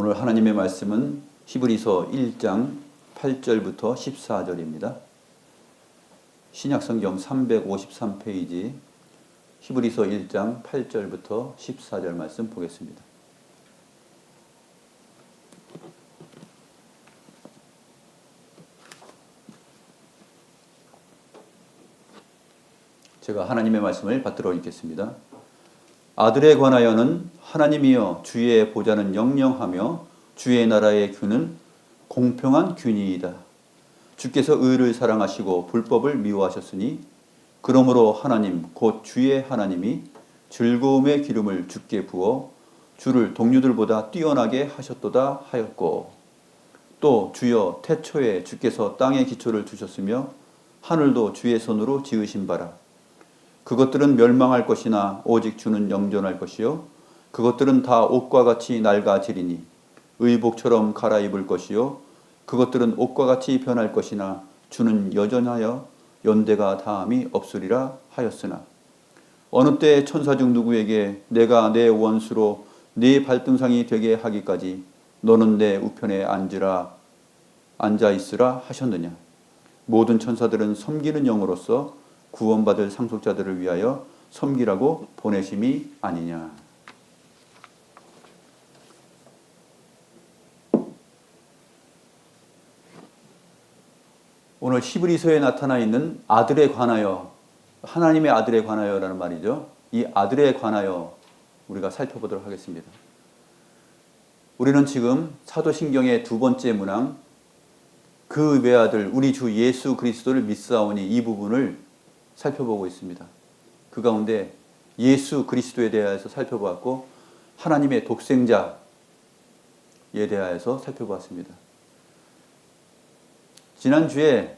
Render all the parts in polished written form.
오늘 하나님의 말씀은 히브리서 1장 8절부터 14절입니다. 신약성경 353페이지 히브리서 1장 8절부터 14절 말씀 보겠습니다. 제가 하나님의 말씀을 받들어 읽겠습니다. 아들에 관하여는 하나님이여 주의 보좌는 영영하며 주의 나라의 균은 공평한 균이이다. 주께서 의를 사랑하시고 불법을 미워하셨으니 그러므로 하나님 곧 주의 하나님이 즐거움의 기름을 주께 부어 주를 동류들보다 뛰어나게 하셨도다 하였고 또 주여 태초에 주께서 땅의 기초를 두셨으며 하늘도 주의 손으로 지으신 바라. 그것들은 멸망할 것이나 오직 주는 영존할 것이요 그것들은 다 옷과 같이 낡아지리니 의복처럼 갈아입을 것이요 그것들은 옷과 같이 변할 것이나 주는 여전하여 연대가 다함이 없으리라 하였으나 어느 때 천사 중 누구에게 내가 내 원수로 네 발등상이 되게 하기까지 너는 내 우편에 앉아 있으라 하셨느냐. 모든 천사들은 섬기는 영으로서 구원받을 상속자들을 위하여 섬기라고 보내심이 아니냐. 오늘 히브리서에 나타나 있는 아들에 관하여, 하나님의 아들에 관하여라는 말이죠. 이 아들에 관하여 우리가 살펴보도록 하겠습니다. 우리는 지금 사도신경의 두 번째 문항 그 외아들 우리 주 예수 그리스도를 믿사오니 이 부분을 살펴보고 있습니다. 그 가운데 예수 그리스도에 대하여서 살펴보았고 하나님의 독생자에 대하여서 살펴보았습니다. 지난주에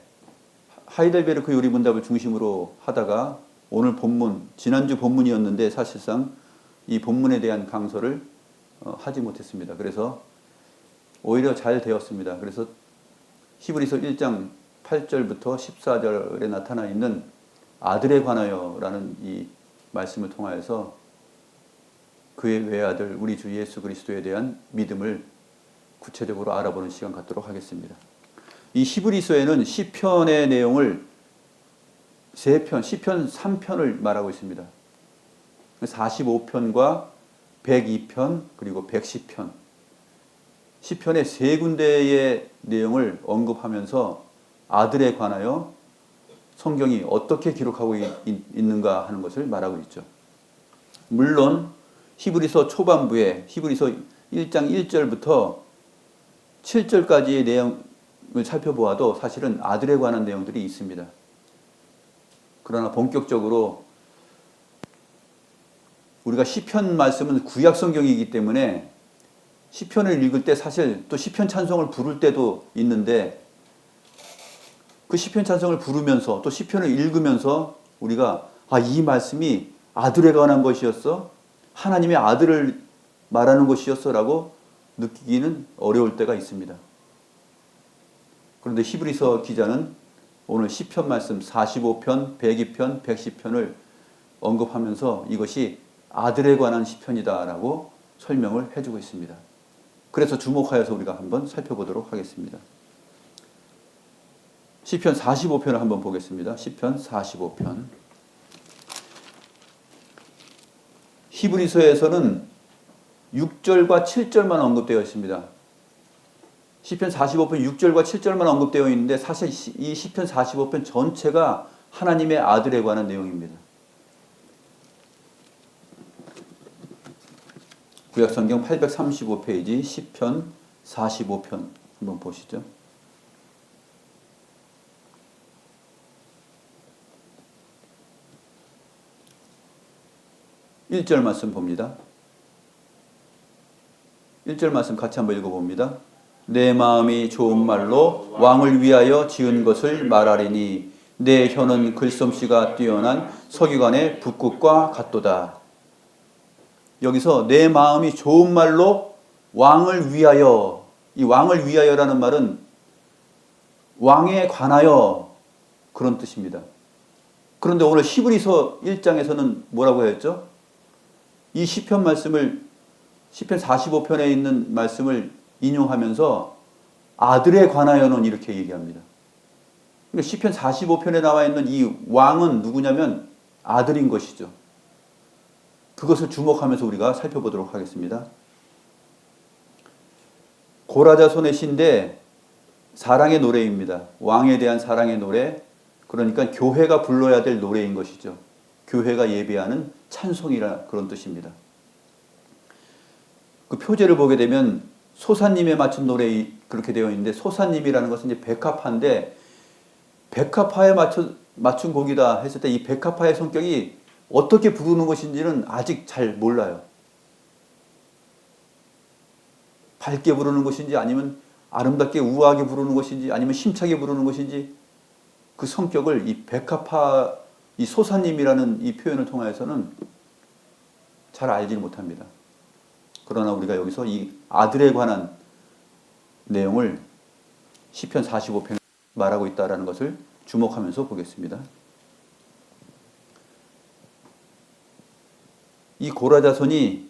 하이델베르크 요리문답을 중심으로 하다가 오늘 본문, 지난주 본문이었는데 사실상 이 본문에 대한 강서를 하지 못했습니다. 그래서 오히려 잘 되었습니다. 그래서 히브리서 1장 8절부터 14절에 나타나 있는 아들에 관하여라는 이 말씀을 통하여서 그의 외아들 우리 주 예수 그리스도에 대한 믿음을 구체적으로 알아보는 시간 갖도록 하겠습니다. 이 히브리서에는 시편의 내용을 3편, 시편 3편을 말하고 있습니다. 45편과 102편 그리고 110편 시편의 3군데의 내용을 언급하면서 아들에 관하여 성경이 어떻게 기록하고 있는가 하는 것을 말하고 있죠. 물론 히브리서 초반부에 히브리서 1장 1절부터 7절까지의 내용을 살펴보아도 사실은 아들에 관한 내용들이 있습니다. 그러나 본격적으로 우리가 시편 말씀은 구약 성경이기 때문에 시편을 읽을 때 사실 또 시편 찬송을 부를 때도 있는데 그 시편 찬송을 부르면서 또 시편을 읽으면서 우리가 이 말씀이 아들에 관한 것이었어? 하나님의 아들을 말하는 것이었어? 라고 느끼기는 어려울 때가 있습니다. 그런데 히브리서 기자는 오늘 시편 말씀 45편, 102편, 110편을 언급하면서 이것이 아들에 관한 시편이다 라고 설명을 해주고 있습니다. 그래서 주목하여서 우리가 한번 살펴보도록 하겠습니다. 시편 45편을 한번 보겠습니다. 시편 45편. 히브리서에서는 6절과 7절만 언급되어 있습니다. 시편 45편 6절과 7절만 언급되어 있는데 사실 이 시편 45편 전체가 하나님의 아들에 관한 내용입니다. 구약성경 835페이지 시편 45편 한번 보시죠. 1절 말씀 봅니다. 1절 말씀 같이 한번 읽어봅니다. 내 마음이 좋은 말로 왕을 위하여 지은 것을 말하리니 내 혀는 글솜씨가 뛰어난 서기관의 붓끝과 같도다. 여기서 내 마음이 좋은 말로 왕을 위하여, 이 왕을 위하여라는 말은 왕에 관하여 그런 뜻입니다. 그런데 오늘 히브리서 1장에서는 뭐라고 했죠? 이 시편 말씀을 시편 45편에 있는 말씀을 인용하면서 아들에 관하여는 이렇게 얘기합니다. 그러니까 시편 45편에 나와 있는 이 왕은 누구냐면 아들인 것이죠. 그것을 주목하면서 우리가 살펴보도록 하겠습니다. 고라자손의 시인데 사랑의 노래입니다. 왕에 대한 사랑의 노래, 그러니까 교회가 불러야 될 노래인 것이죠. 교회가 예배하는 찬송이라 그런 뜻입니다. 그 표제를 보게 되면 소사님에 맞춘 노래 그렇게 되어 있는데, 소사님이라는 것은 이제 백합화인데 백합화에 맞춘 곡이다 했을 때 이 백합화의 성격이 어떻게 부르는 것인지는 아직 잘 몰라요. 밝게 부르는 것인지 아니면 아름답게 우아하게 부르는 것인지 아니면 심차게 부르는 것인지 그 성격을 이 백합화, 이 소사님이라는 이 표현을 통해서는 잘 알지 못합니다. 그러나 우리가 여기서 이 아들에 관한 내용을 시편 45편에 말하고 있다는 것을 주목하면서 보겠습니다. 이 고라자손이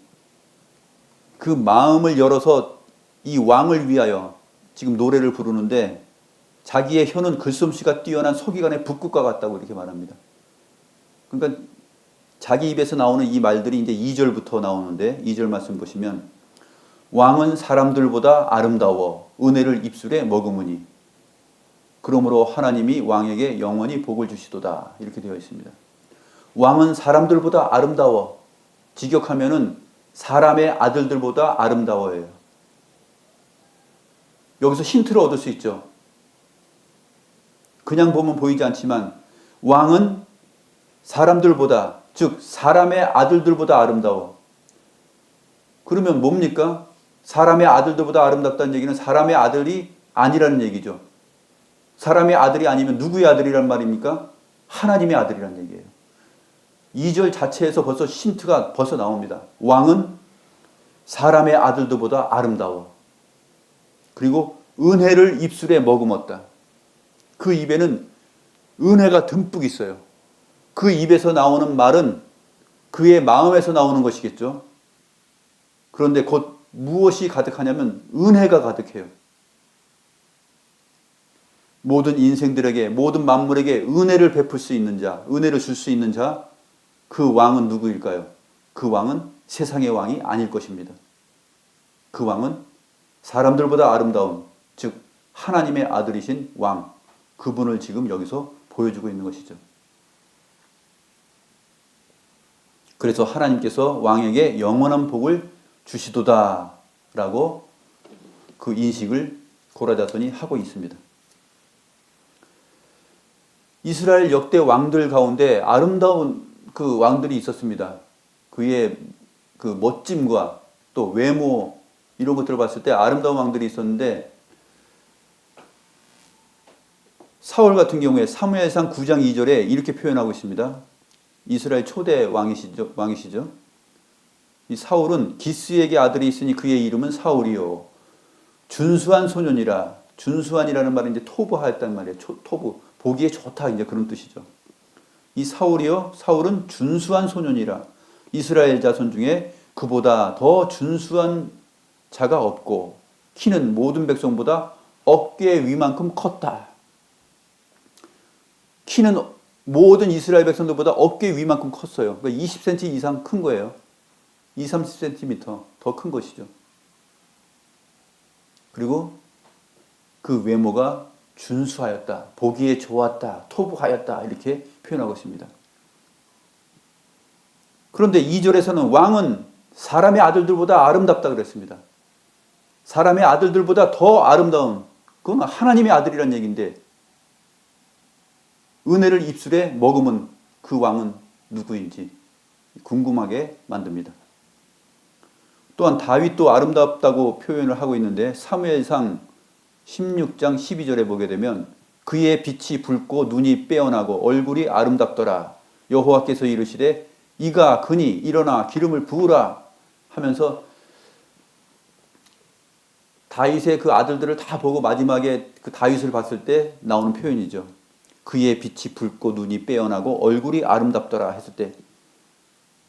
그 마음을 열어서 이 왕을 위하여 지금 노래를 부르는데 자기의 혀는 글솜씨가 뛰어난 서기관의 붓국과 같다고 이렇게 말합니다. 그러니까 자기 입에서 나오는 이 말들이 이제 2절부터 나오는데 2절 말씀 보시면 왕은 사람들보다 아름다워 은혜를 입술에 머금으니 그러므로 하나님이 왕에게 영원히 복을 주시도다 이렇게 되어 있습니다. 왕은 사람들보다 아름다워, 직역하면은 사람의 아들들보다 아름다워요. 여기서 힌트를 얻을 수 있죠. 그냥 보면 보이지 않지만 왕은 사람들보다, 즉 사람의 아들들보다 아름다워. 그러면 뭡니까? 사람의 아들들보다 아름답다는 얘기는 사람의 아들이 아니라는 얘기죠. 사람의 아들이 아니면 누구의 아들이란 말입니까? 하나님의 아들이란 얘기예요. 2절 자체에서 벌써 힌트가 벌써 나옵니다. 왕은 사람의 아들들보다 아름다워. 그리고 은혜를 입술에 머금었다. 그 입에는 은혜가 듬뿍 있어요. 그 입에서 나오는 말은 그의 마음에서 나오는 것이겠죠. 그런데 곧 무엇이 가득하냐면 은혜가 가득해요. 모든 인생들에게, 모든 만물에게 은혜를 베풀 수 있는 자, 은혜를 줄 수 있는 자, 그 왕은 누구일까요? 그 왕은 세상의 왕이 아닐 것입니다. 그 왕은 사람들보다 아름다운, 즉 하나님의 아들이신 왕, 그분을 지금 여기서 보여주고 있는 것이죠. 그래서 하나님께서 왕에게 영원한 복을 주시도다 라고 그 인식을 고라자손이 하고 있습니다. 이스라엘 역대 왕들 가운데 아름다운 그 왕들이 있었습니다. 그의 그 멋짐과 또 외모 이런 것들을 봤을 때 아름다운 왕들이 있었는데 사울 같은 경우에 사무엘상 9장 2절에 이렇게 표현하고 있습니다. 이스라엘 초대 왕이시죠. 이 사울은 기스에게 아들이 있으니 그의 이름은 사울이요 준수한 소년이라. 준수한이라는 말은 이제 토부하였단 말이에요. 토부 보기에 좋다 이제 그런 뜻이죠. 이 사울이요 사울은 준수한 소년이라. 이스라엘 자손 중에 그보다 더 준수한 자가 없고 키는 모든 백성보다 어깨 위만큼 컸다. 키는 모든 이스라엘 백성들보다 어깨 위만큼 컸어요. 그러니까 20cm 이상 큰 거예요. 20-30cm 더 큰 것이죠. 그리고 그 외모가 준수하였다, 보기에 좋았다, 토부하였다 이렇게 표현하고 있습니다. 그런데 2절에서는 왕은 사람의 아들들보다 아름답다 그랬습니다. 사람의 아들들보다 더 아름다운, 그건 하나님의 아들이란 얘기인데 은혜를 입술에 머금은 그 왕은 누구인지 궁금하게 만듭니다. 또한 다윗도 아름답다고 표현을 하고 있는데 사무엘상 16장 12절에 보게 되면 그의 빛이 붉고 눈이 빼어나고 얼굴이 아름답더라. 여호와께서 이르시되 이가 그니 일어나 기름을 부으라 하면서 다윗의 그 아들들을 다 보고 마지막에 그 다윗을 봤을 때 나오는 표현이죠. 그의 빛이 붉고 눈이 빼어나고 얼굴이 아름답더라 했을 때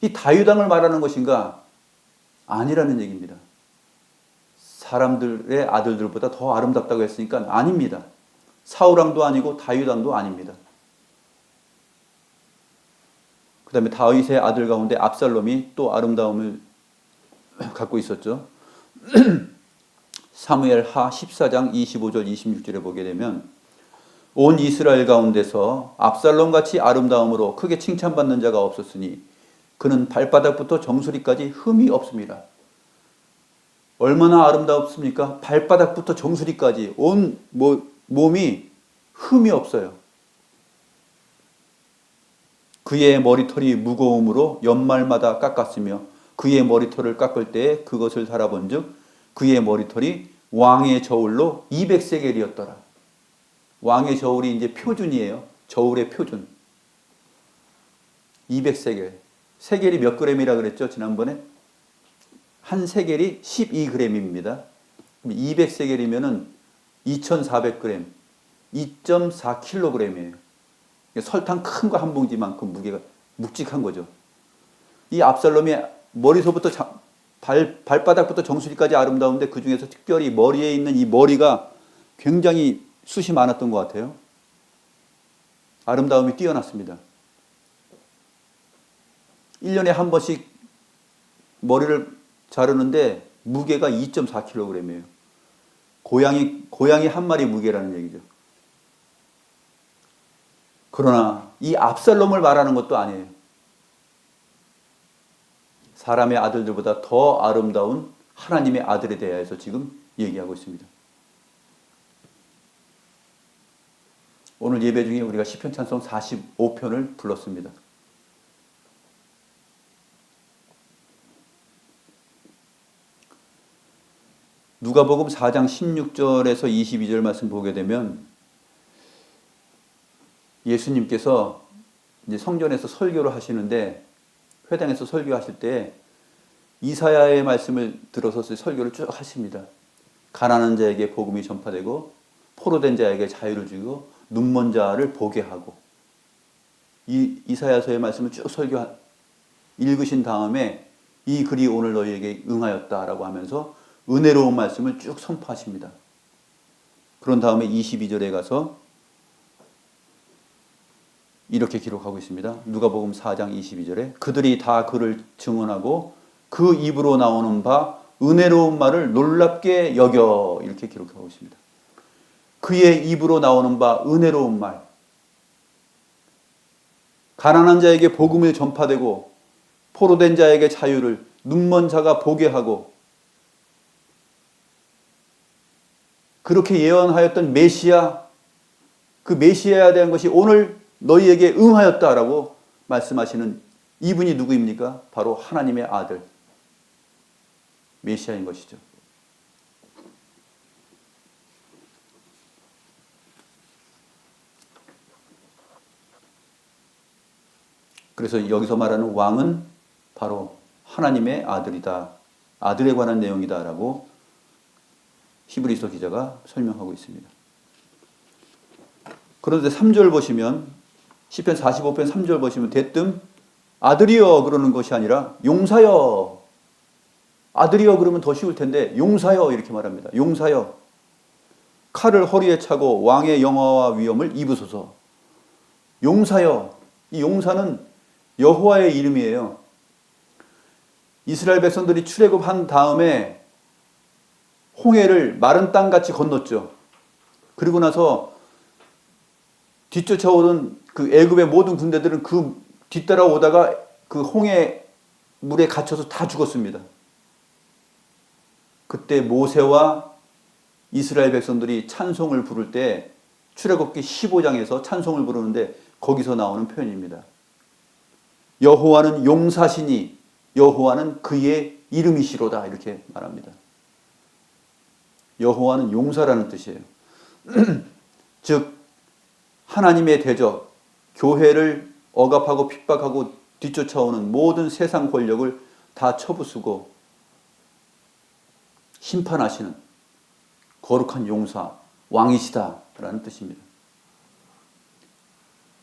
이 다윗 왕을 말하는 것인가? 아니라는 얘기입니다. 사람들의 아들들보다 더 아름답다고 했으니까 아닙니다. 사울왕도 아니고 다윗왕도 아닙니다. 그 다음에 다윗의 아들 가운데 압살롬이 또 아름다움을 갖고 있었죠. 사무엘하 14장 25절 26절에 보게 되면 온 이스라엘 가운데서 압살롬같이 아름다움으로 크게 칭찬받는 자가 없었으니 그는 발바닥부터 정수리까지 흠이 없습니다. 얼마나 아름답습니까? 발바닥부터 정수리까지 온 몸이 흠이 없어요. 그의 머리털이 무거움으로 연말마다 깎았으며 그의 머리털을 깎을 때에 그것을 살아본즉 그의 머리털이 왕의 저울로 200세겔이었더라. 왕의 저울이 이제 표준이에요. 저울의 표준. 200세겔. 세겔이 몇 그램이라 그랬죠? 지난번에? 한 세겔이 12g입니다. 200세겔이면은 2400g, 2.4kg이에요. 설탕 큰 거 한 봉지만큼 무게가 묵직한 거죠. 이 압살롬이 머리서부터 발바닥부터 정수리까지 아름다운데 그 중에서 특별히 머리에 있는 이 머리가 굉장히 숱이 많았던 것 같아요. 아름다움이 뛰어났습니다. 1년에 한 번씩 머리를 자르는데 무게가 2.4kg이에요. 고양이 한 마리 무게라는 얘기죠. 그러나 이 압살롬을 말하는 것도 아니에요. 사람의 아들들보다 더 아름다운 하나님의 아들에 대해서 지금 얘기하고 있습니다. 오늘 예배 중에 우리가 시편 찬송 45편을 불렀습니다. 누가복음 4장 16절에서 22절 말씀 보게 되면 예수님께서 이제 성전에서 설교를 하시는데 회당에서 설교하실 때 이사야의 말씀을 들어서 설교를 쭉 하십니다. 가난한 자에게 복음이 전파되고 포로된 자에게 자유를 주고 눈먼 자를 보게 하고 이사야서의 말씀을 쭉 읽으신 다음에 이 글이 오늘 너희에게 응하였다라고 하면서 은혜로운 말씀을 쭉 선포하십니다. 그런 다음에 22절에 가서 이렇게 기록하고 있습니다. 누가복음 4장 22절에 그들이 다 그를 증언하고 그 입으로 나오는 바 은혜로운 말을 놀랍게 여겨 이렇게 기록하고 있습니다. 그의 입으로 나오는 바 은혜로운 말. 가난한 자에게 복음이 전파되고 포로된 자에게 자유를 눈먼 자가 보게 하고 그렇게 예언하였던 메시아, 그 메시아에 대한 것이 오늘 너희에게 응하였다라고 말씀하시는 이분이 누구입니까? 바로 하나님의 아들 메시아인 것이죠. 그래서 여기서 말하는 왕은 바로 하나님의 아들이다. 아들에 관한 내용이다라고 히브리서 기자가 설명하고 있습니다. 그런데 3절 보시면 시편 45편 3절 보시면 대뜸 아들이여 그러는 것이 아니라 용사여. 아들이여 그러면 더 쉬울 텐데 용사여 이렇게 말합니다. 용사여. 칼을 허리에 차고 왕의 영화와 위엄을 입으소서. 용사여. 이 용사는 여호와의 이름이에요. 이스라엘 백성들이 출애굽한 다음에 홍해를 마른 땅같이 건넜죠. 그리고 나서 뒤쫓아오던 그 애굽의 모든 군대들은 그 뒤따라오다가 그 홍해 물에 갇혀서 다 죽었습니다. 그때 모세와 이스라엘 백성들이 찬송을 부를 때 출애굽기 15장에서 찬송을 부르는데 거기서 나오는 표현입니다. 여호와는 용사시니 여호와는 그의 이름이시로다 이렇게 말합니다. 여호와는 용사라는 뜻이에요. 즉 하나님의 대적, 교회를 억압하고 핍박하고 뒤쫓아오는 모든 세상 권력을 다 쳐부수고 심판하시는 거룩한 용사, 왕이시다라는 뜻입니다.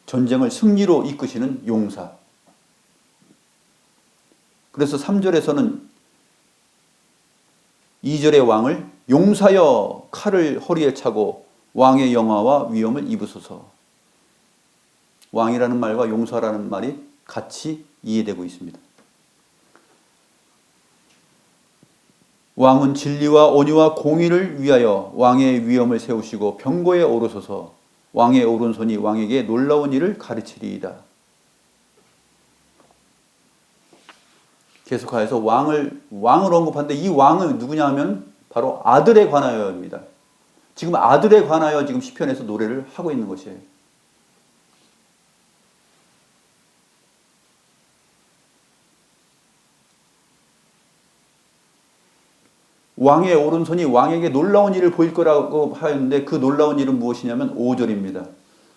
전쟁을 승리로 이끄시는 용사. 그래서 3절에서는 2절의 왕을 용사여 칼을 허리에 차고 왕의 영화와 위엄을 입으소서. 왕이라는 말과 용사라는 말이 같이 이해되고 있습니다. 왕은 진리와 온유와 공의를 위하여 왕의 위엄을 세우시고 병거에 오르소서. 왕의 오른손이 왕에게 놀라운 일을 가르치리이다. 계속하여서 왕을 언급하는데 이 왕은 누구냐 하면 바로 아들에 관하여입니다. 지금 아들에 관하여 지금 시편에서 노래를 하고 있는 것이에요. 왕의 오른손이 왕에게 놀라운 일을 보일 거라고 하였는데 그 놀라운 일은 무엇이냐면 5절입니다.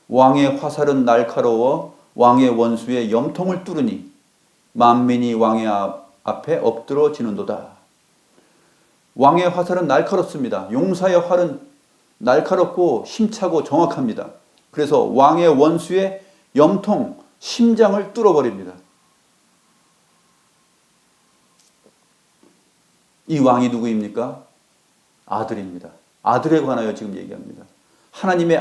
왕의 화살은 날카로워 왕의 원수의 염통을 뚫으니 만민이 왕의 앞에 엎드러지는도다. 왕의 화살은 날카롭습니다. 용사의 활은 날카롭고 힘차고 정확합니다. 그래서 왕의 원수의 염통, 심장을 뚫어버립니다. 이 왕이 누구입니까? 아들입니다. 아들에 관하여 지금 얘기합니다. 하나님의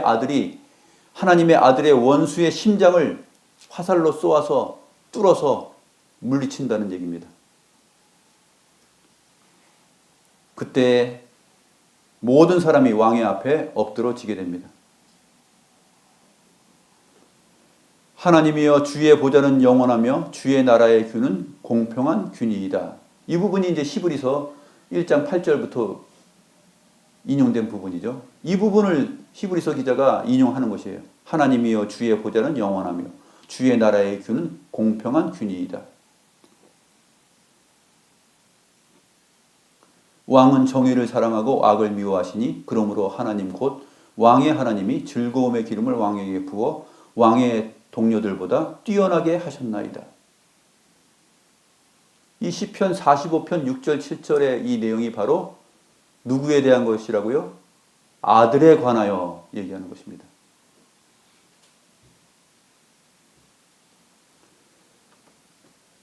아들의 원수의 심장을 화살로 쏘아서 뚫어서 물리친다는 얘기입니다. 그때 모든 사람이 왕의 앞에 엎드러지게 됩니다. 하나님이여 주의 보좌는 영원하며 주의 나라의 균은 공평한 균이이다. 이 부분이 이제 히브리서 1장 8절부터 인용된 부분이죠. 이 부분을 히브리서 기자가 인용하는 것이에요. 하나님이여 주의 보좌는 영원하며 주의 나라의 균은 공평한 균이이다. 왕은 정의를 사랑하고 악을 미워하시니 그러므로 하나님 곧 왕의 하나님이 즐거움의 기름을 왕에게 부어 왕의 동료들보다 뛰어나게 하셨나이다. 이 시편 45편 6절 7절의 이 내용이 바로 누구에 대한 것이라고요? 아들에 관하여 얘기하는 것입니다.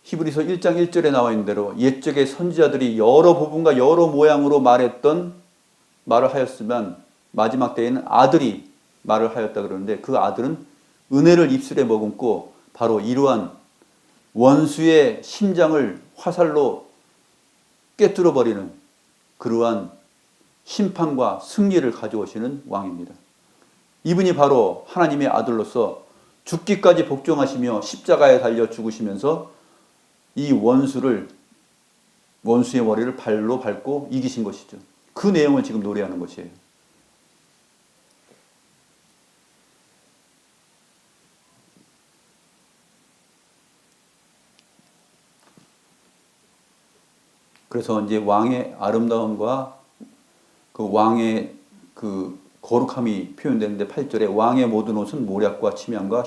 히브리서 1장 1절에 나와 있는 대로 옛적의 선지자들이 여러 부분과 여러 모양으로 말을 하였으면 마지막 때에는 아들이 말을 하였다 그러는데 그 아들은 은혜를 입술에 머금고 바로 이러한 원수의 심장을 화살로 꿰뚫어 버리는 그러한 심판과 승리를 가져오시는 왕입니다. 이분이 바로 하나님의 아들로서 죽기까지 복종하시며 십자가에 달려 죽으시면서 이 원수의 머리를 발로 밟고 이기신 것이죠. 그 내용을 지금 노래하는 것이에요. 그래서 이제 왕의 아름다움과 그 왕의 그 거룩함이 표현되는데 8절에 왕의 모든 옷은 모략과 침향과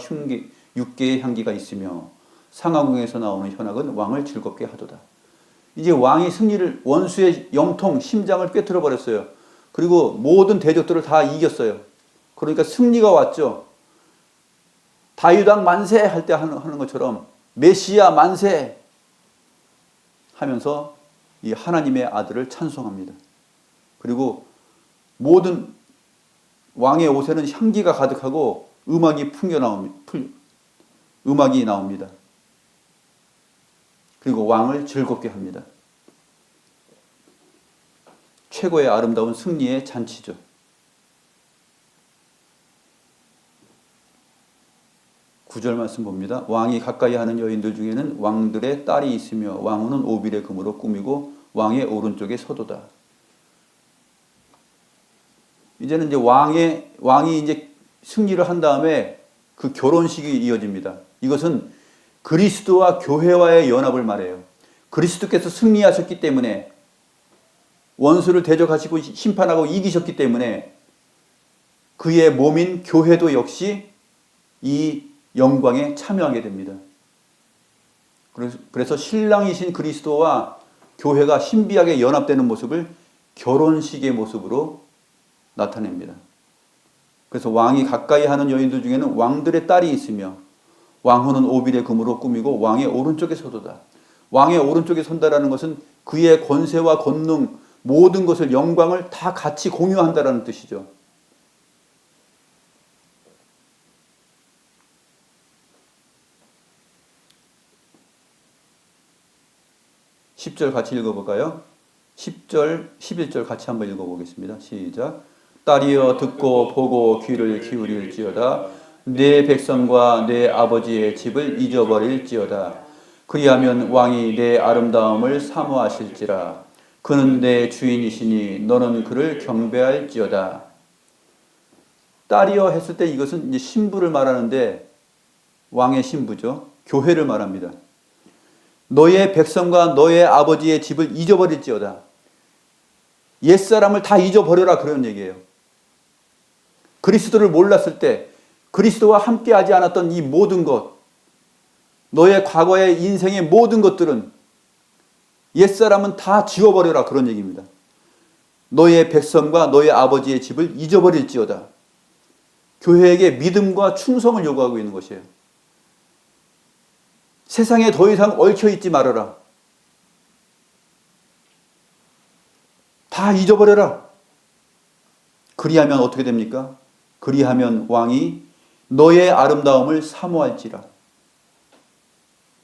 육개의 향기가 있으며 상하궁에서 나오는 현악은 왕을 즐겁게 하도다. 이제 왕이 승리를 원수의 염통, 심장을 꿰뚫어 버렸어요. 그리고 모든 대적들을 다 이겼어요. 그러니까 승리가 왔죠. 다윗 왕 만세 할 때 하는 것처럼 메시아 만세 하면서 이 하나님의 아들을 찬송합니다. 그리고 모든 왕의 옷에는 향기가 가득하고 음악이 나옵니다. 그리고 왕을 즐겁게 합니다. 최고의 아름다운 승리의 잔치죠. 구절 말씀 봅니다. 왕이 가까이 하는 여인들 중에는 왕들의 딸이 있으며 왕후는 오빌의 금으로 꾸미고 왕의 오른쪽에 서도다. 이제는 이제 왕이 이제 승리를 한 다음에 그 결혼식이 이어집니다. 이것은 그리스도와 교회와의 연합을 말해요. 그리스도께서 승리하셨기 때문에 원수를 대적하시고 심판하고 이기셨기 때문에 그의 몸인 교회도 역시 이 영광에 참여하게 됩니다. 그래서 신랑이신 그리스도와 교회가 신비하게 연합되는 모습을 결혼식의 모습으로 나타냅니다. 그래서 왕이 가까이 하는 여인들 중에는 왕들의 딸이 있으며 왕후는 오빌의 금으로 꾸미고 왕의 오른쪽에 서도다. 왕의 오른쪽에 선다라는 것은 그의 권세와 권능, 모든 것을 영광을 다 같이 공유한다라는 뜻이죠. 10절 같이 읽어볼까요? 10절, 11절 같이 한번 읽어보겠습니다. 시작. 딸이여 듣고 보고 귀를 기울일지어다. 내 백성과 내 아버지의 집을 잊어버릴지어다. 그리하면 왕이 내 아름다움을 사모하실지라. 그는 내 주인이시니 너는 그를 경배할지어다. 딸이여 했을 때 이것은 이제 신부를 말하는데 왕의 신부죠. 교회를 말합니다. 너의 백성과 너의 아버지의 집을 잊어버릴지어다. 옛사람을 다 잊어버려라 그런 얘기예요. 그리스도를 몰랐을 때 그리스도와 함께하지 않았던 이 모든 것, 너의 과거의 인생의 모든 것들은 옛사람은 다 지워버려라 그런 얘기입니다. 너의 백성과 너의 아버지의 집을 잊어버릴지어다. 교회에게 믿음과 충성을 요구하고 있는 것이에요. 세상에 더 이상 얽혀있지 말아라. 다 잊어버려라. 그리하면 어떻게 됩니까? 그리하면 왕이 너의 아름다움을 사모할지라.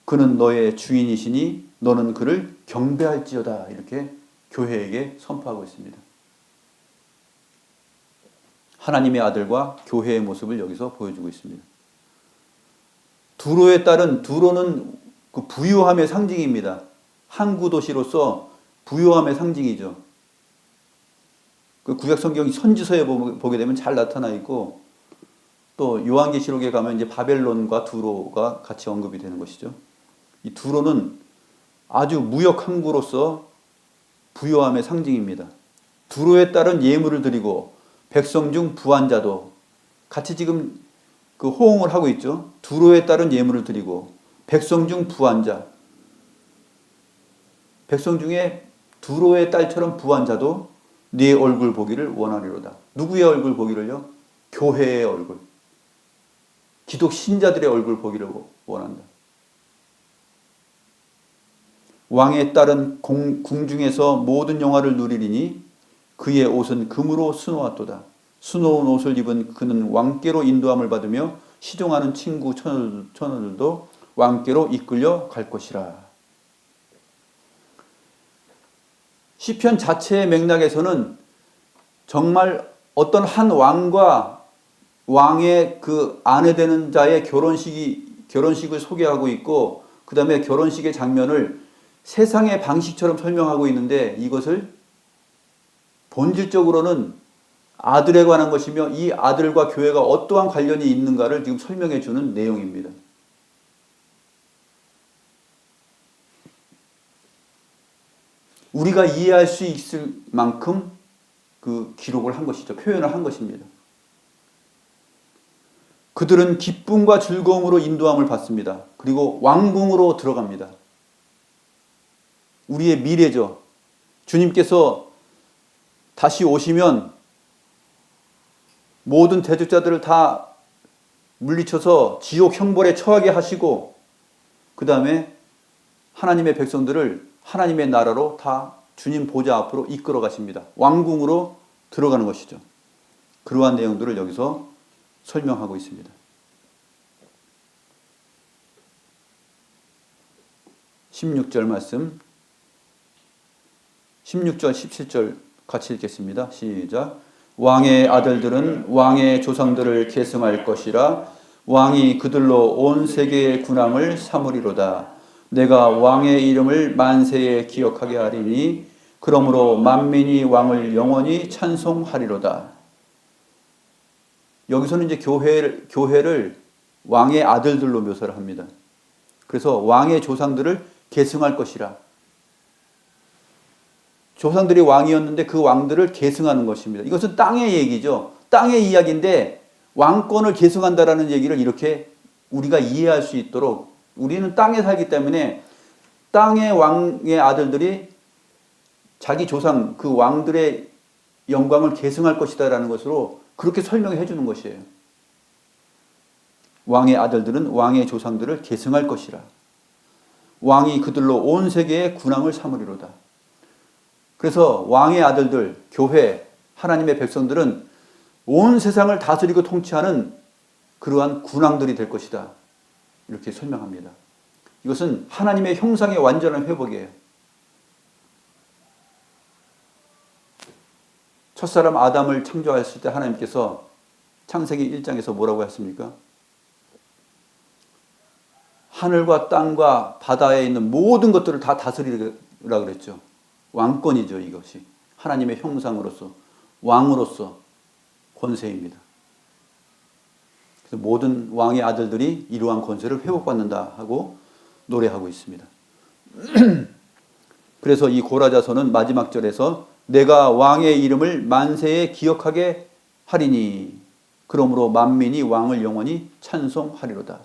그는 너의 주인이시니 너는 그를 경배할지어다. 이렇게 교회에게 선포하고 있습니다. 하나님의 아들과 교회의 모습을 여기서 보여주고 있습니다. 두로의 딸은, 두로는 그 부유함의 상징입니다. 항구 도시로서 부유함의 상징이죠. 그 구약 성경 선지서에 보게 되면 잘 나타나 있고, 또 요한계시록에 가면 이제 바벨론과 두로가 같이 언급이 되는 것이죠. 이 두로는 아주 무역 항구로서 부유함의 상징입니다. 두로의 딸은 예물을 드리고 백성 중 부한 자도, 같이 지금 그 호응을 하고 있죠. 두로에 따른 예물을 드리고 백성 중 부한 자, 백성 중에 두로의 딸처럼 부한 자도 네 얼굴 보기를 원하리로다. 누구의 얼굴 보기를요? 교회의 얼굴, 기독 신자들의 얼굴 보기를 원한다. 왕의 딸은 궁중에서 모든 영화를 누리리니 그의 옷은 금으로 수놓았도다. 수놓은 옷을 입은 그는 왕께로 인도함을 받으며 시종하는 친구 처녀들도 왕께로 이끌려 갈 것이라. 시편 자체의 맥락에서는 정말 어떤 한 왕과 왕의 그 아내 되는 자의 결혼식을 소개하고 있고, 그 다음에 결혼식의 장면을 세상의 방식처럼 설명하고 있는데, 이것을 본질적으로는 아들에 관한 것이며 이 아들과 교회가 어떠한 관련이 있는가를 지금 설명해 주는 내용입니다. 우리가 이해할 수 있을 만큼 그 기록을 한 것이죠. 표현을 한 것입니다. 그들은 기쁨과 즐거움으로 인도함을 받습니다. 그리고 왕궁으로 들어갑니다. 우리의 미래죠. 주님께서 다시 오시면 모든 대적자들을 다 물리쳐서 지옥 형벌에 처하게 하시고, 그 다음에 하나님의 백성들을 하나님의 나라로 다 주님 보좌 앞으로 이끌어 가십니다. 왕궁으로 들어가는 것이죠. 그러한 내용들을 여기서 설명하고 있습니다. 16절 말씀, 16절, 17절 같이 읽겠습니다. 시작. 왕의 아들들은 왕의 조상들을 계승할 것이라. 왕이 그들로 온 세계의 군왕을 삼으리로다. 내가 왕의 이름을 만세에 기억하게 하리니 그러므로 만민이 왕을 영원히 찬송하리로다. 여기서는 이제 교회를 왕의 아들들로 묘사를 합니다. 그래서 왕의 조상들을 계승할 것이라. 조상들이 왕이었는데 그 왕들을 계승하는 것입니다. 이것은 땅의 얘기죠. 땅의 이야기인데 왕권을 계승한다라는 얘기를 이렇게 우리가 이해할 수 있도록, 우리는 땅에 살기 때문에 땅의 왕의 아들들이 자기 조상, 그 왕들의 영광을 계승할 것이다라는 것으로 그렇게 설명해 주는 것이에요. 왕의 아들들은 왕의 조상들을 계승할 것이라. 왕이 그들로 온 세계의 군왕을 삼으리로다. 그래서 왕의 아들들, 교회, 하나님의 백성들은 온 세상을 다스리고 통치하는 그러한 군왕들이 될 것이다. 이렇게 설명합니다. 이것은 하나님의 형상의 완전한 회복이에요. 첫사람 아담을 창조하셨을 때 하나님께서 창세기 1장에서 뭐라고 했습니까? 하늘과 땅과 바다에 있는 모든 것들을 다 다스리라 그랬죠. 왕권이죠, 이것이. 하나님의 형상으로서, 왕으로서 권세입니다. 그래서 모든 왕의 아들들이 이러한 권세를 회복받는다 하고 노래하고 있습니다. 그래서 이 고라자서는 마지막 절에서 내가 왕의 이름을 만세에 기억하게 하리니 그러므로 만민이 왕을 영원히 찬송하리로다.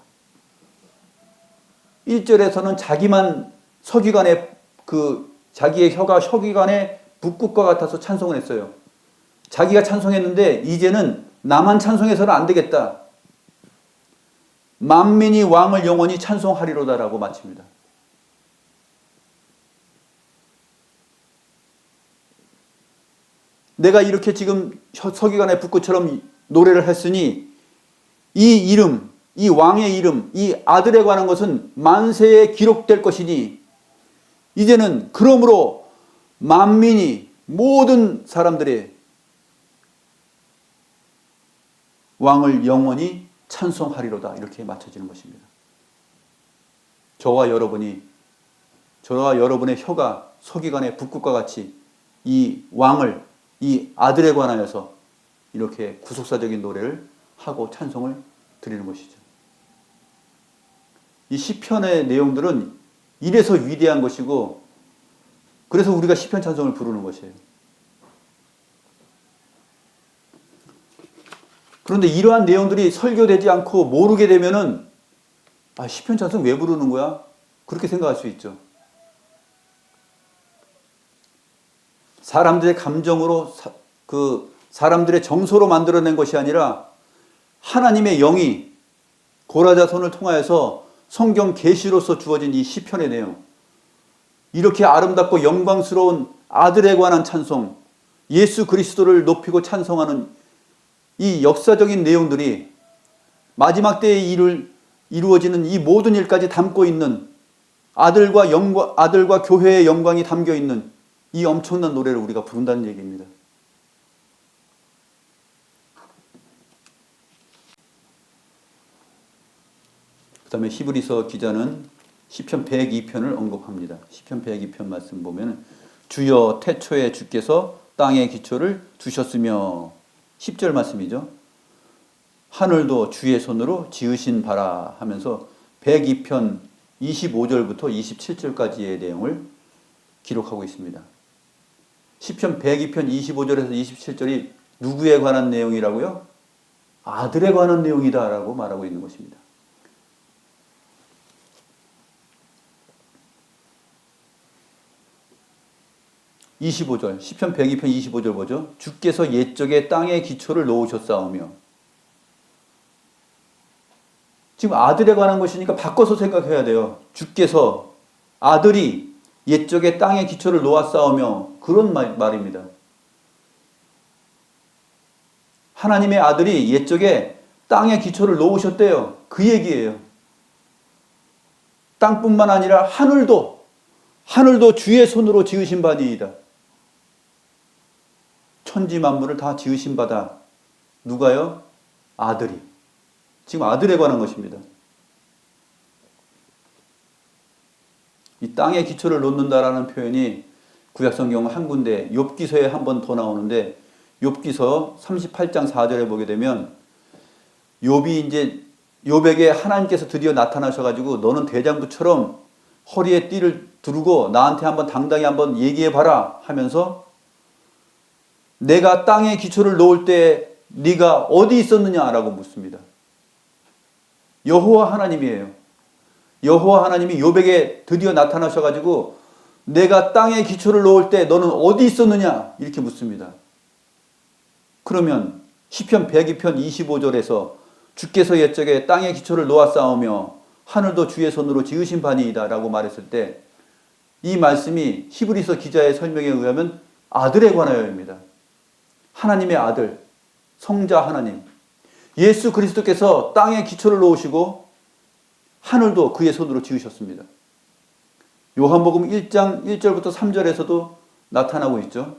1절에서는 자기만 서기관의 자기의 혀가 서기관의 붓국과 같아서 찬송을 했어요. 자기가 찬송했는데 이제는 나만 찬송해서는 안 되겠다. 만민이 왕을 영원히 찬송하리로다라고 마칩니다. 내가 이렇게 지금 서기관의 붓국처럼 노래를 했으니 이 이름, 이 왕의 이름, 이 아들에 관한 것은 만세에 기록될 것이니 이제는 그러므로 만민이 모든 사람들의 왕을 영원히 찬송하리로다. 이렇게 맞춰지는 것입니다. 저와 여러분의 혀가 서기관의 붓국과 같이 이 왕을, 이 아들에 관하여서 이렇게 구속사적인 노래를 하고 찬송을 드리는 것이죠. 이 시편의 내용들은 이래서 위대한 것이고 그래서 우리가 시편 찬송을 부르는 것이에요. 그런데 이러한 내용들이 설교되지 않고 모르게 되면은 시편 찬송 왜 부르는 거야? 그렇게 생각할 수 있죠. 사람들의 감정으로 사람들의 정서로 만들어낸 것이 아니라 하나님의 영이 고라자손을 통하여서 성경 계시로서 주어진 이 시편의 내용, 이렇게 아름답고 영광스러운 아들에 관한 찬송, 예수 그리스도를 높이고 찬송하는 이 역사적인 내용들이 마지막 때에 이루어지는 이 모든 일까지 담고 있는 아들과 교회의 영광이 담겨 있는 이 엄청난 노래를 우리가 부른다는 얘기입니다. 그 다음에 히브리서 기자는 시편 102편을 언급합니다. 시편 102편 말씀 보면 주여 태초에 주께서 땅의 기초를 두셨으며 10절 말씀이죠. 하늘도 주의 손으로 지으신 바라 하면서 102편 25절부터 27절까지의 내용을 기록하고 있습니다. 시편 102편 25절에서 27절이 누구에 관한 내용이라고요? 아들에 관한 내용이다라고 말하고 있는 것입니다. 25절, 시편 102편 25절 보죠. 주께서 옛적에 땅의 기초를 놓으셨사오며. 지금 아들에 관한 것이니까 바꿔서 생각해야 돼요. 주께서, 아들이 옛적에 땅의 기초를 놓았사오며, 그런 말입니다. 하나님의 아들이 옛적에 땅의 기초를 놓으셨대요. 그 얘기예요. 땅뿐만 아니라 하늘도 주의 손으로 지으신 바니이다. 천지 만물을 다 지으신 바다. 누가요? 아들이. 지금 아들에 관한 것입니다. 이 땅의 기초를 놓는다라는 표현이 구약성경 한 군데 욥기서에 한 번 더 나오는데 욥기서 38장 4절에 보게 되면 욥에게 하나님께서 드디어 나타나셔가지고 너는 대장부처럼 허리에 띠를 두르고 나한테 한번 당당히 한번 얘기해봐라 하면서 내가 땅에 기초를 놓을 때 네가 어디 있었느냐라고 묻습니다. 여호와 하나님이에요. 여호와 하나님이 욥에게 드디어 나타나셔가지고 내가 땅에 기초를 놓을 때 너는 어디 있었느냐 이렇게 묻습니다. 그러면 시편 102편 25절에서 주께서 옛적에 땅에 기초를 놓았사오며 하늘도 주의 손으로 지으신 바니이다 라고 말했을 때 이 말씀이 히브리서 기자의 설명에 의하면 아들에 관하여입니다. 하나님의 아들, 성자 하나님, 예수 그리스도께서 땅에 기초를 놓으시고 하늘도 그의 손으로 지으셨습니다. 요한복음 1장 1절부터 3절에서도 나타나고 있죠.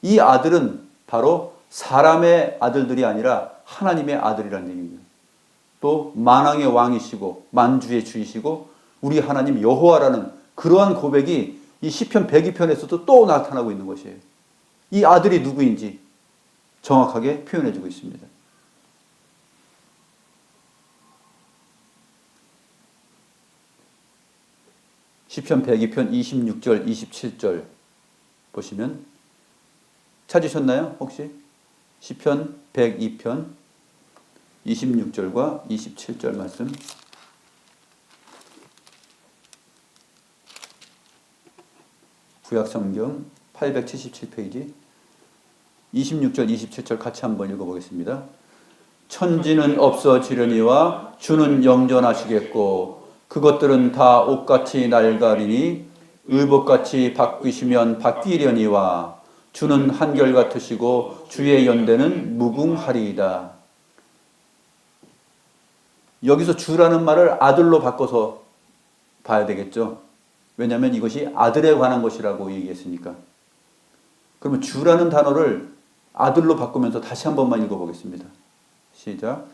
이 아들은 바로 사람의 아들들이 아니라 하나님의 아들이라는 얘기입니다. 또 만왕의 왕이시고 만주의 주이시고 우리 하나님 여호와라는 그러한 고백이 이 시편 102편에서도 또 나타나고 있는 것이에요. 이 아들이 누구인지 정확하게 표현해주고 있습니다. 시편 102편 26절 27절 보시면 찾으셨나요? 혹시? 시편 102편 26절과 27절 말씀 구약성경 877페이지 26절 27절 같이 한번 읽어보겠습니다. 천지는 없어지려니와 주는 영존하시겠고 그것들은 다 옷같이 낡아리니 의복같이 바뀌시면 바뀌려니와 주는 한결같으시고 주의 연대는 무궁하리이다. 여기서 주라는 말을 아들로 바꿔서 봐야 되겠죠. 왜냐하면 이것이 아들에 관한 것이라고 얘기했으니까. 그러면 주라는 단어를 아들로 바꾸면서 다시 한 번만 읽어보겠습니다. 시작.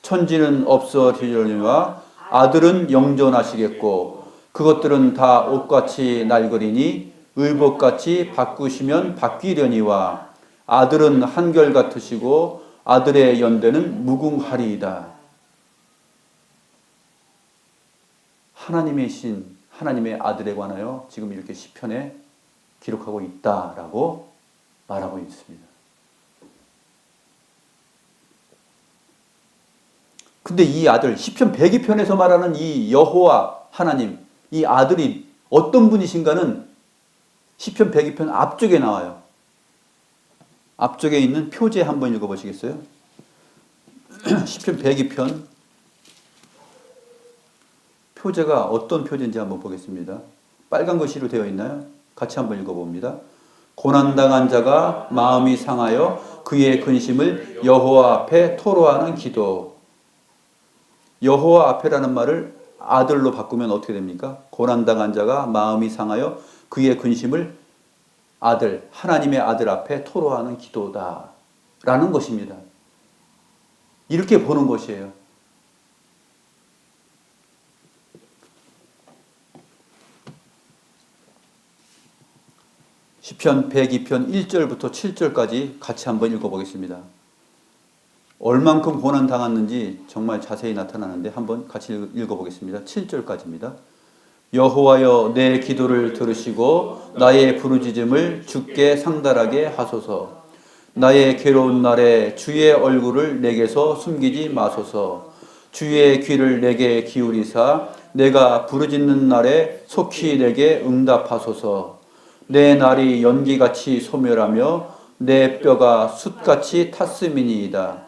천지는 없어지려니와 아들은 영존하시겠고 그것들은 다 옷같이 낡으리니 의복같이 바꾸시면 바뀌려니와 아들은 한결같으시고 아들의 연대는 무궁하리이다. 하나님의 신, 하나님의 아들에 관하여 지금 이렇게 시편에 기록하고 있다라고 말하고 있습니다. 근데 이 아들, 시편 102편에서 말하는 이 여호와 하나님, 이 아들이 어떤 분이신가는 시편 102편 앞쪽에 나와요. 앞쪽에 있는 표제 한번 읽어보시겠어요? 시편 102편 표제가 어떤 표제인지 한번 보겠습니다. 빨간 글씨로 되어 있나요? 같이 한번 읽어봅니다. 고난당한 자가 마음이 상하여 그의 근심을 여호와 앞에 토로하는 기도. 여호와 앞에라는 말을 아들로 바꾸면 어떻게 됩니까? 고난당한 자가 마음이 상하여 그의 근심을 아들, 하나님의 아들 앞에 토로하는 기도다 라는 것입니다. 이렇게 보는 것이에요. 시편 102편 1절부터 7절까지 같이 한번 읽어보겠습니다. 얼만큼 고난 당했는지 정말 자세히 나타나는데 한번 같이 읽어보겠습니다. 7절까지입니다. 여호와여 내 기도를 들으시고 나의 부르짖음을 주께 상달하게 하소서. 나의 괴로운 날에 주의 얼굴을 내게서 숨기지 마소서. 주의 귀를 내게 기울이사 내가 부르짖는 날에 속히 내게 응답하소서. 내 날이 연기같이 소멸하며 내 뼈가 숯같이 탔음이니이다.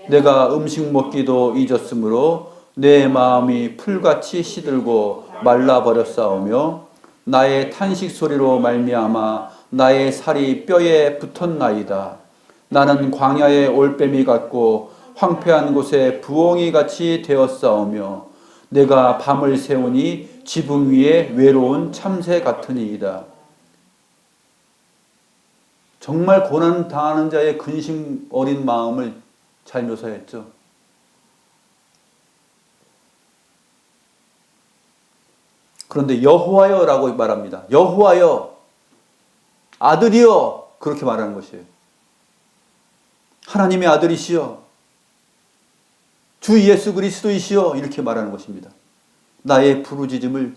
내가 음식 먹기도 잊었으므로 내 마음이 풀같이 시들고 말라버렸사오며 나의 탄식 소리로 말미암아 나의 살이 뼈에 붙었나이다. 나는 광야의 올빼미 같고 황폐한 곳에 부엉이같이 되었사오며 내가 밤을 새우니 지붕 위에 외로운 참새 같으니이다. 정말 고난 당하는 자의 근심 어린 마음을 잘 묘사했죠. 그런데 여호와여라고 말합니다. 여호와여, 아들이여, 그렇게 말하는 것이에요. 하나님의 아들이시여, 주 예수 그리스도이시여, 이렇게 말하는 것입니다. 나의 부르짖음을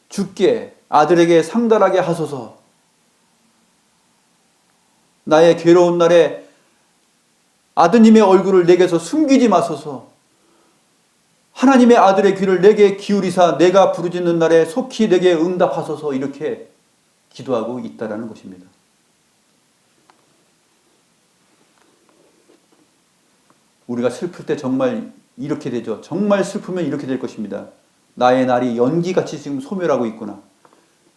주께 아들에게 상달하게 하소서. 나의 괴로운 날에 아드님의 얼굴을 내게서 숨기지 마소서. 하나님의 아들의 귀를 내게 기울이사 내가 부르짖는 날에 속히 내게 응답하소서. 이렇게 기도하고 있다라는 것입니다. 우리가 슬플 때 정말 이렇게 되죠. 정말 슬프면 이렇게 될 것입니다. 나의 날이 연기같이 지금 소멸하고 있구나.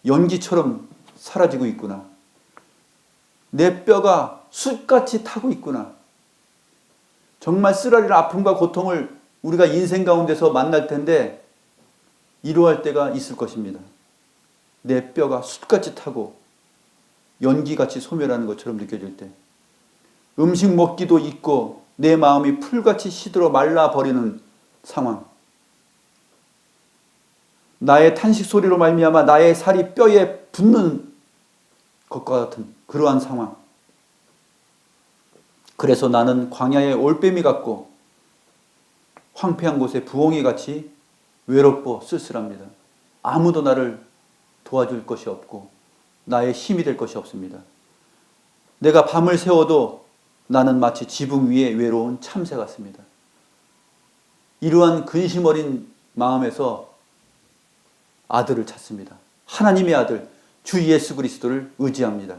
연기처럼 사라지고 있구나. 내 뼈가 숯같이 타고 있구나. 정말 쓰라린 아픔과 고통을 우리가 인생 가운데서 만날 텐데 이루어할 때가 있을 것입니다. 내 뼈가 숯같이 타고 연기같이 소멸하는 것처럼 느껴질 때, 음식 먹기도 있고 내 마음이 풀같이 시들어 말라버리는 상황, 나의 탄식 소리로 말미암아 나의 살이 뼈에 붙는 것과 같은 그러한 상황. 그래서 나는 광야의 올빼미 같고 황폐한 곳에 부엉이 같이 외롭고 쓸쓸합니다. 아무도 나를 도와줄 것이 없고 나의 힘이 될 것이 없습니다. 내가 밤을 새워도 나는 마치 지붕 위에 외로운 참새 같습니다. 이러한 근심 어린 마음에서 아들을 찾습니다. 하나님의 아들 주 예수 그리스도를 의지합니다.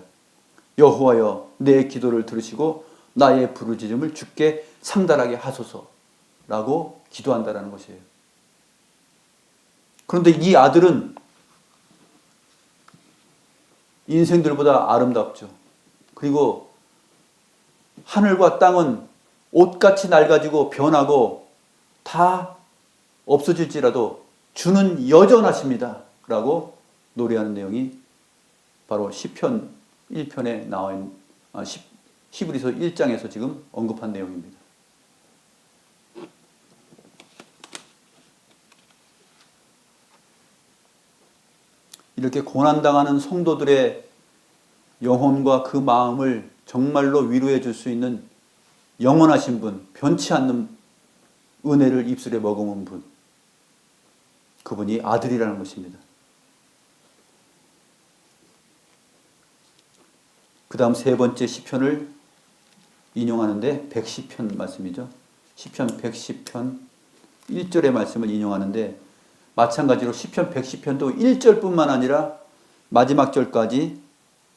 여호와여, 내 기도를 들으시고 나의 부르짖음을 주께 상달하게 하소서라고 기도한다라는 것이에요. 그런데 이 아들은 인생들보다 아름답죠. 그리고 하늘과 땅은 옷같이 낡아지고 변하고 다 없어질지라도 주는 여전하십니다 라고 노래하는 내용이 바로 시편 1편에 나와 있는 히브리서 1장에서 지금 언급한 내용입니다. 이렇게 고난당하는 성도들의 영혼과 그 마음을 정말로 위로해 줄 수 있는 영원하신 분, 변치 않는 은혜를 입술에 머금은 분, 그분이 아들이라는 것입니다. 그 다음 세 번째 시편을 인용하는데 110편 말씀이죠. 시편 110편 1절의 말씀을 인용하는데 마찬가지로 시편 110편도 1절뿐만 아니라 마지막 절까지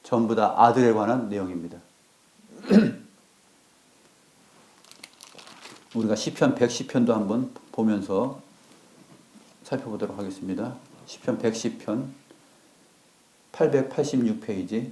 전부 다 아들에 관한 내용입니다. 우리가 시편 110편도 한번 보면서 살펴보도록 하겠습니다. 시편 110편 886페이지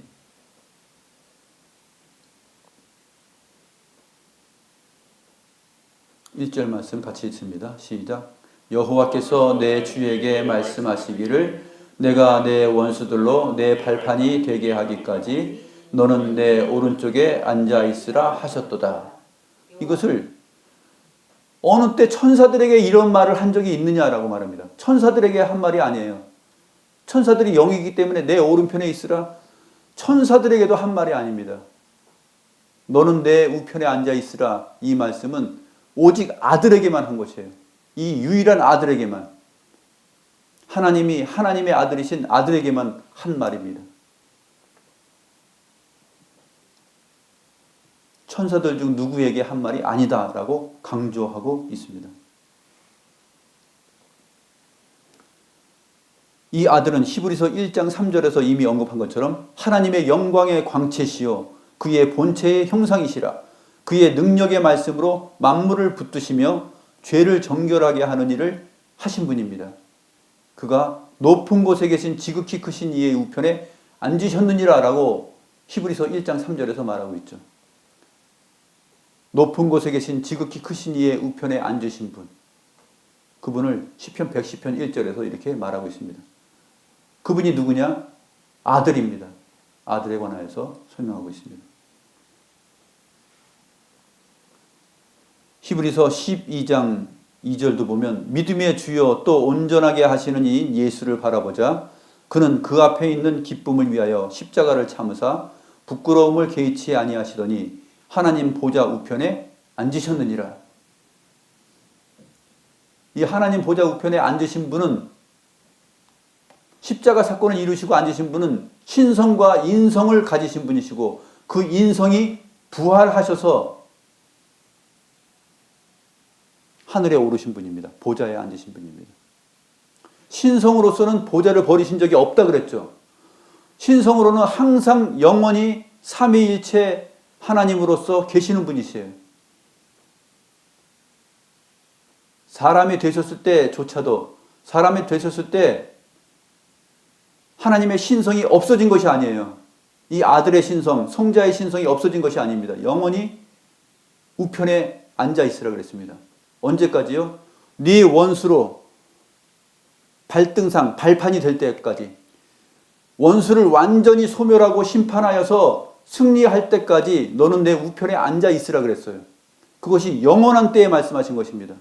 1절 말씀 같이 읽습니다. 시작. 여호와께서 내 주에게 말씀하시기를 내가 내 원수들로 내 발판이 되게 하기까지 너는 내 오른쪽에 앉아 있으라 하셨도다. 이것을 어느 때 천사들에게 이런 말을 한 적이 있느냐라고 말합니다. 천사들에게 한 말이 아니에요. 천사들이 영이기 때문에 내 오른편에 있으라 천사들에게도 한 말이 아닙니다. 너는 내 우편에 앉아 있으라 이 말씀은 오직 아들에게만 한 것이에요. 이 유일한 아들에게만, 하나님이 하나님의 아들이신 아들에게만 한 말입니다. 천사들 중 누구에게 한 말이 아니다라고 강조하고 있습니다. 이 아들은 히브리서 1장 3절에서 이미 언급한 것처럼 하나님의 영광의 광채시요 그의 본체의 형상이시라. 그의 능력의 말씀으로 만물을 붙드시며 죄를 정결하게 하는 일을 하신 분입니다. 그가 높은 곳에 계신 지극히 크신 이의 우편에 앉으셨느니라 라고 히브리서 1장 3절에서 말하고 있죠. 높은 곳에 계신 지극히 크신 이의 우편에 앉으신 분, 그분을 시편 110편 1절에서 이렇게 말하고 있습니다. 그분이 누구냐? 아들입니다. 아들에 관하여서 설명하고 있습니다. 히브리서 12장 2절도 보면 믿음의 주여 또 온전하게 하시는 이인 예수를 바라보자. 그는 그 앞에 있는 기쁨을 위하여 십자가를 참으사 부끄러움을 개의치 아니하시더니 하나님 보좌 우편에 앉으셨느니라. 이 하나님 보좌 우편에 앉으신 분은, 십자가 사건을 이루시고 앉으신 분은 신성과 인성을 가지신 분이시고 그 인성이 부활하셔서 하늘에 오르신 분입니다. 보좌에 앉으신 분입니다. 신성으로서는 보좌를 버리신 적이 없다 그랬죠. 신성으로는 항상 영원히 삼위일체 하나님으로서 계시는 분이세요. 사람이 되셨을 때조차도 사람이 되셨을 때 하나님의 신성이 없어진 것이 아니에요. 이 아들의 신성, 성자의 신성이 없어진 것이 아닙니다. 영원히 우편에 앉아 있으라 그랬습니다. 언제까지요? 네 원수로 발등상, 발판이 될 때까지, 원수를 완전히 소멸하고 심판하여서 승리할 때까지 너는 내 우편에 앉아 있으라 그랬어요. 그것이 영원한 때에 말씀하신 것입니다.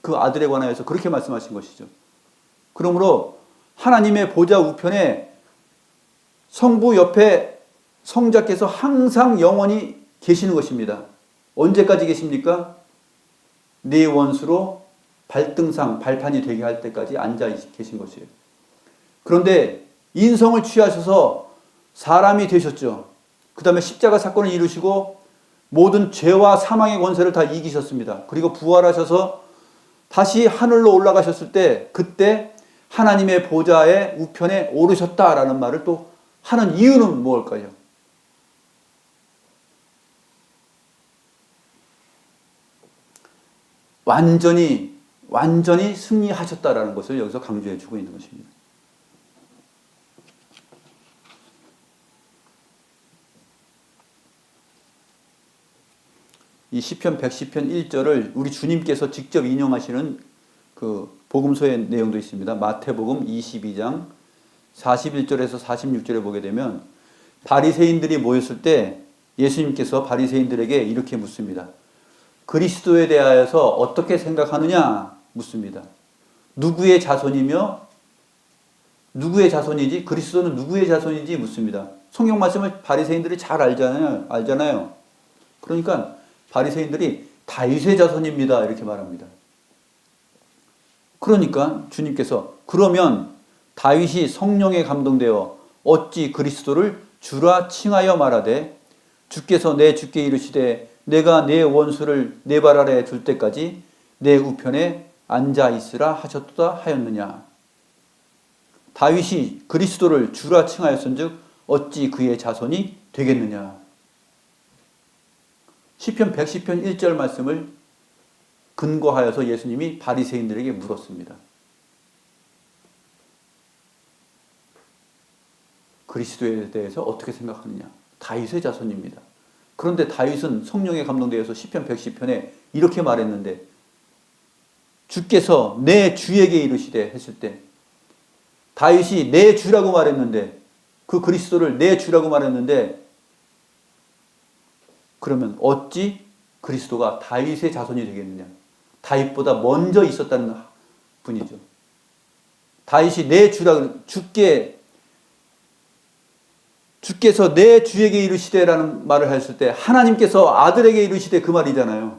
그 아들에 관하여서 그렇게 말씀하신 것이죠. 그러므로 하나님의 보좌 우편에 성부 옆에 성자께서 항상 영원히 계시는 것입니다. 언제까지 계십니까? 네 원수로 발등상, 발판이 되게 할 때까지 앉아 계신 것이에요. 그런데 인성을 취하셔서 사람이 되셨죠. 그 다음에 십자가 사건을 이루시고 모든 죄와 사망의 권세를 다 이기셨습니다. 그리고 부활하셔서 다시 하늘로 올라가셨을 때, 그때 하나님의 보좌의 우편에 오르셨다라는 말을 또 하는 이유는 무엇일까요? 완전히 승리하셨다라는 것을 여기서 강조해 주고 있는 것입니다. 이 시편 110편 1절을 우리 주님께서 직접 인용하시는 그 복음서의 내용도 있습니다. 마태복음 22장 41절에서 46절에 보게 되면 바리새인들이 모였을 때 예수님께서 바리새인들에게 이렇게 묻습니다. 그리스도에 대하여서 어떻게 생각하느냐 묻습니다. 누구의 자손이며 누구의 자손이지? 그리스도는 누구의 자손인지 묻습니다. 성경 말씀을 바리새인들이 잘 알잖아요. 그러니까 바리새인들이 다윗의 자손입니다 이렇게 말합니다. 그러니까 주님께서 그러면 다윗이 성령에 감동되어 어찌 그리스도를 주라 칭하여 말하되 주께서 내 주께 이르시되 내가 내 원수를 내 발 아래에 둘 때까지 내 우편에 앉아 있으라 하셨도다 하였느냐. 다윗이 그리스도를 주라 칭하였은즉 어찌 그의 자손이 되겠느냐. 시편 110편 1절 말씀을 근거하여서 예수님이 바리새인들에게 물었습니다. 그리스도에 대해서 어떻게 생각하느냐. 다윗의 자손입니다. 그런데 다윗은 성령에 감동되어서 시편 110편에 이렇게 말했는데 주께서 내 주에게 이르시되 했을 때 다윗이 내 주라고 말했는데 그 그리스도를 내 주라고 말했는데 그러면 어찌 그리스도가 다윗의 자손이 되겠느냐. 다윗보다 먼저 있었다는 분이죠. 다윗이 내 주라고 주께서 내 주에게 이르시되라는 말을 했을 때 하나님께서 아들에게 이르시되 그 말이잖아요.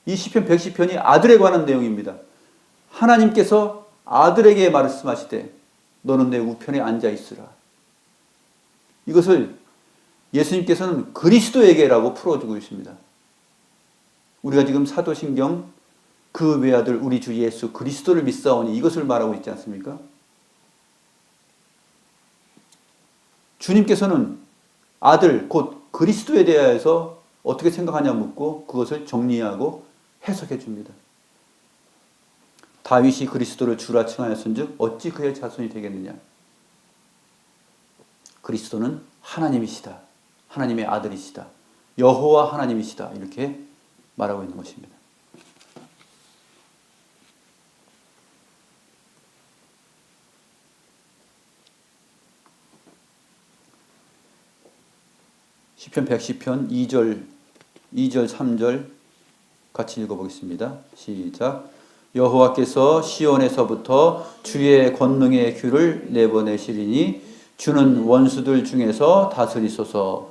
이 시편 110편이 아들에 관한 내용입니다. 하나님께서 아들에게 말씀하시되 너는 내 우편에 앉아 있으라. 이것을 예수님께서는 그리스도에게라고 풀어주고 있습니다. 우리가 지금 사도신경 그 외아들 우리 주 예수 그리스도를 믿사오니 이것을 말하고 있지 않습니까? 주님께서는 아들 곧 그리스도에 대하여서 어떻게 생각하냐 묻고 그것을 정리하고 해석해 줍니다. 다윗이 그리스도를 주라 칭하였은즉 어찌 그의 자손이 되겠느냐. 그리스도는 하나님이시다. 하나님의 아들이시다. 여호와 하나님이시다. 이렇게 말하고 있는 것입니다. 시편 110편 2절 3절 같이 읽어보겠습니다. 시작. 여호와께서 시온에서부터 주의 권능의 규를 내보내시리니 주는 원수들 중에서 다스리소서.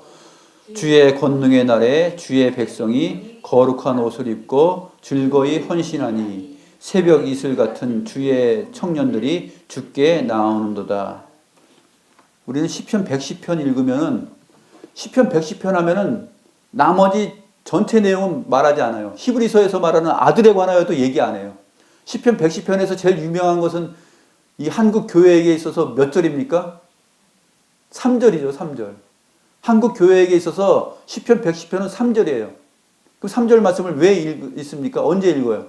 주의 권능의 날에 주의 백성이 거룩한 옷을 입고 즐거이 헌신하니 새벽 이슬 같은 주의 청년들이 주께 나오는도다. 우리는 시편 110편 읽으면은 시편 110편 하면은 나머지 전체 내용은 말하지 않아요. 히브리서에서 말하는 아들에 관하여도 얘기 안 해요. 시편 110편에서 제일 유명한 것은 이 한국 교회에게 있어서 몇 절입니까? 3절이죠, 3절. 한국 교회에게 있어서 시편 110편은 3절이에요. 그 3절 말씀을 왜 읽습니까? 언제 읽어요?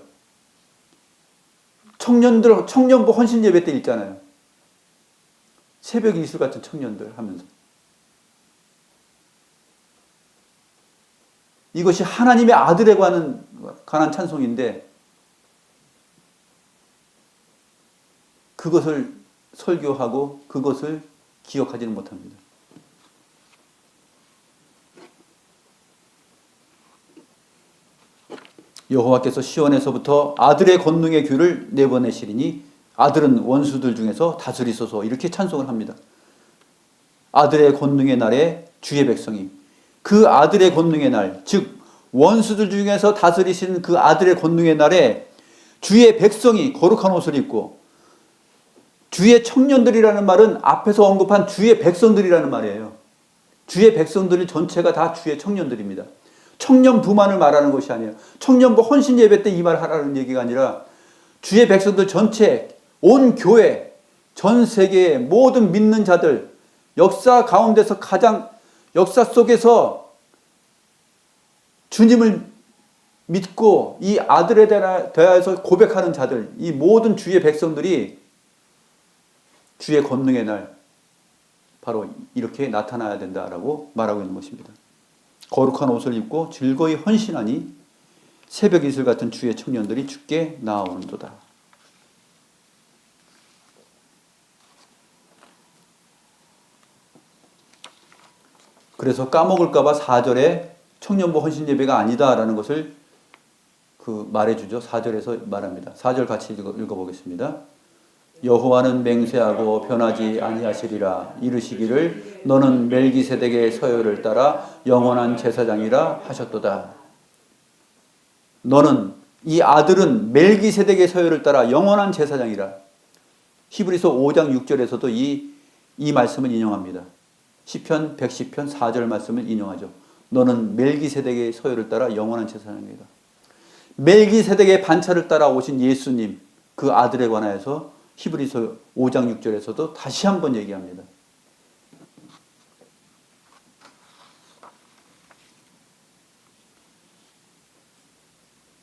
청년부 헌신 예배 때 있잖아요. 새벽 이슬 같은 청년들 하면서. 이것이 하나님의 아들에 관한 찬송인데 그것을 설교하고 그것을 기억하지는 못합니다. 여호와께서 시온에서부터 아들의 권능의 규를 내보내시리니 아들은 원수들 중에서 다스리소서, 이렇게 찬송을 합니다. 아들의 권능의 날에 주의 백성이, 그 아들의 권능의 날, 즉 원수들 중에서 다스리시는 그 아들의 권능의 날에 주의 백성이 거룩한 옷을 입고, 주의 청년들이라는 말은 앞에서 언급한 주의 백성들이라는 말이에요. 주의 백성들 전체가 다 주의 청년들입니다. 청년부만을 말하는 것이 아니에요. 청년부 헌신 예배 때 이 말 하라는 얘기가 아니라 주의 백성들 전체, 온 교회, 전 세계의 모든 믿는 자들, 역사 가운데서 가장 역사 속에서 주님을 믿고 이 아들에 대하여서 고백하는 자들, 이 모든 주의 백성들이 주의 권능의 날 바로 이렇게 나타나야 된다라고 말하고 있는 것입니다. 거룩한 옷을 입고 즐거이 헌신하니 새벽 이슬 같은 주의 청년들이 주께 나아오는도다. 그래서 까먹을까봐 4절에 청년부 헌신 예배가 아니다라는 것을 말해주죠. 4절에서 말합니다. 4절 같이 읽어보겠습니다. 여호와는 맹세하고 변하지 아니하시리라. 이르시기를 너는 멜기세덱의 서열을 따라 영원한 제사장이라 하셨도다. 너는, 이 아들은 멜기세덱의 서열을 따라 영원한 제사장이라. 히브리서 5장 6절에서도 이 말씀을 인용합니다. 시편 110편 4절 말씀을 인용하죠. 너는 멜기세덱의 서열을 따라 영원한 제사장이다. 멜기세덱의 반차를 따라 오신 예수님, 그 아들에 관하여서 히브리서 5장 6절에서도 다시 한번 얘기합니다.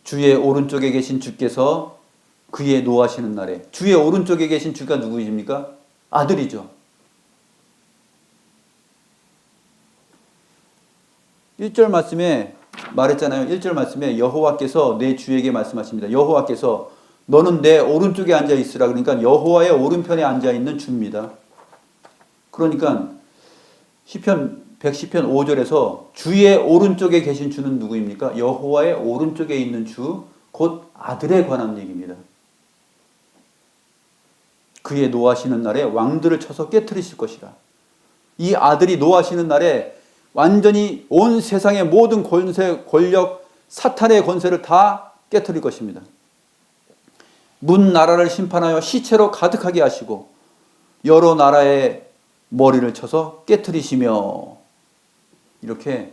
주의 오른쪽에 계신 주께서 그의 노하시는 날에, 주의 오른쪽에 계신 주가 누구십니까? 아들이죠. 1절 말씀에 말했잖아요. 1절 말씀에 여호와께서 내 주에게 말씀하십니다. 여호와께서 너는 내 오른쪽에 앉아 있으라. 그러니까 여호와의 오른편에 앉아 있는 주입니다. 그러니까 시편 110편 5절에서 주의 오른쪽에 계신 주는 누구입니까? 여호와의 오른쪽에 있는 주, 곧 아들에 관한 얘기입니다. 그의 노하시는 날에 왕들을 쳐서 깨트리실 것이라. 이 아들이 노하시는 날에 완전히 온 세상의 모든 권세, 권력, 사탄의 권세를 다 깨트릴 것입니다. 문 나라를 심판하여 시체로 가득하게 하시고 여러 나라의 머리를 쳐서 깨트리시며, 이렇게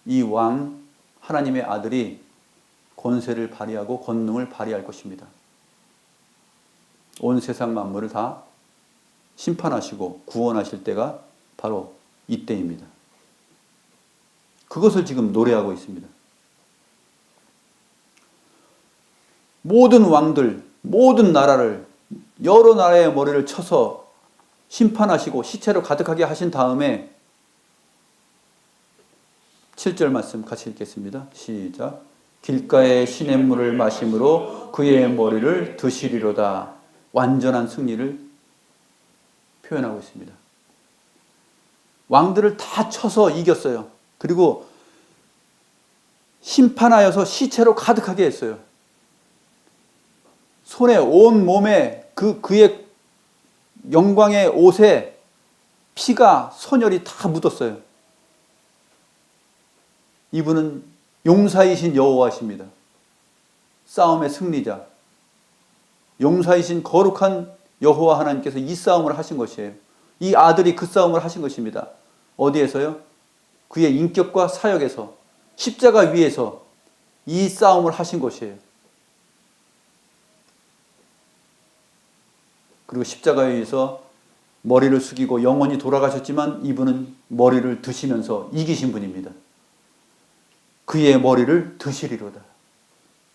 이 왕 하나님의 아들이 권세를 발휘하고 권능을 발휘할 것입니다. 온 세상 만물을 다 심판하시고 구원하실 때가 바로 이때입니다. 그것을 지금 노래하고 있습니다. 모든 왕들, 모든 나라를, 여러 나라의 머리를 쳐서 심판하시고 시체로 가득하게 하신 다음에 7절 말씀 같이 읽겠습니다. 시작. 길가의 시냇물을 마심으로 그의 머리를 드시리로다. 완전한 승리를 표현하고 있습니다. 왕들을 다 쳐서 이겼어요. 그리고 심판하여서 시체로 가득하게 했어요. 손에, 온 몸에, 그의 영광의 옷에 피가, 선혈이 다 묻었어요. 이분은 용사이신 여호와십니다. 싸움의 승리자, 용사이신 거룩한 여호와 하나님께서 이 싸움을 하신 것이에요. 이 아들이 그 싸움을 하신 것입니다. 어디에서요? 그의 인격과 사역에서, 십자가 위에서 이 싸움을 하신 것이에요. 그리고 십자가 위에서 머리를 숙이고 영원히 돌아가셨지만 이분은 머리를 드시면서 이기신 분입니다. 그의 머리를 드시리로다.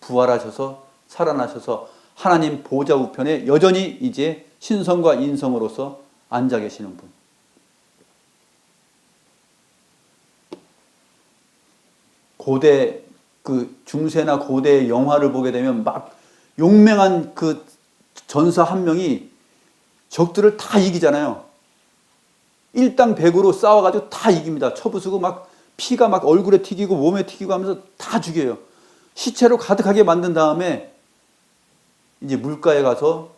부활하셔서 살아나셔서 하나님 보좌 우편에 여전히 이제 신성과 인성으로서 앉아 계시는 분. 고대 중세나 고대 영화를 보게 되면 막 용맹한 그 전사 한 명이 적들을 다 이기잖아요. 일당백으로 싸워가지고 다 이깁니다. 쳐부수고 막 피가 막 얼굴에 튀기고 몸에 튀기고 하면서 다 죽여요. 시체로 가득하게 만든 다음에 이제 물가에 가서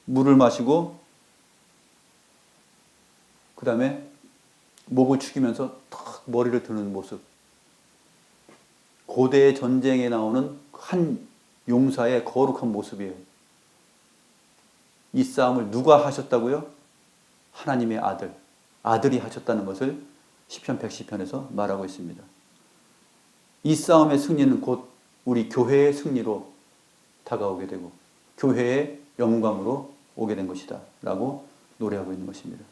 물을 마시고 그 다음에 목을 축이면서 탁 머리를 드는 모습. 고대의 전쟁에 나오는 한 용사의 거룩한 모습이에요. 이 싸움을 누가 하셨다고요? 하나님의 아들이 하셨다는 것을 시편 110편에서 말하고 있습니다. 이 싸움의 승리는 곧 우리 교회의 승리로 다가오게 되고 교회의 영광으로 오게 된 것이다 라고 노래하고 있는 것입니다.